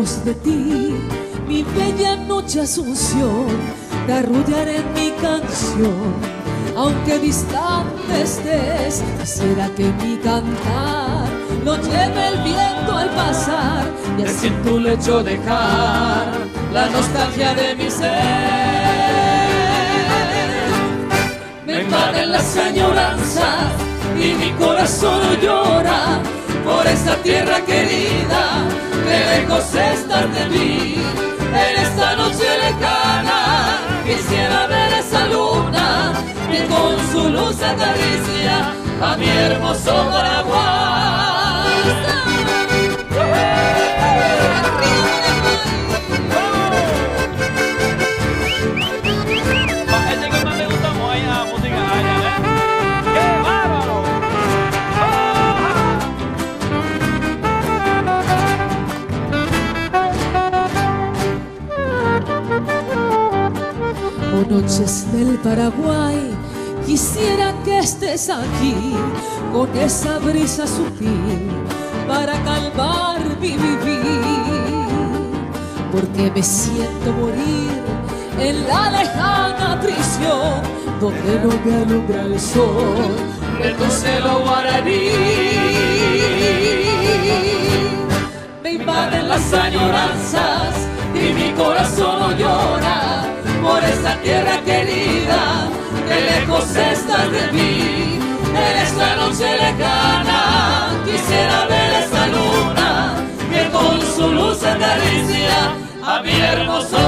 lejos de ti, mi bella noche Asunción, te arrullaré en mi canción. Aunque distante estés, quisiera que mi cantar lo lleve el viento al pasar y así en tu lecho dejar la nostalgia de mi ser. Me invaden las añoranzas y mi corazón llora por esta tierra querida, que lejos estás de mí. En esta noche lejana quisiera ver esa luna que con su luz acaricia a mi hermoso Paraguay. Oh, noches del Paraguay, quisiera que estés aquí con esa brisa sutil para calmar mi vivir, porque me siento morir en la lejana prisión donde no me alumbra el sol de tu cielo guaraní. Me invaden las añoranzas y mi corazón llora por esta tierra querida, que lejos estás de mí. En esta noche lejana quisiera ver esa luna que con su luz acaricia a mi hermoso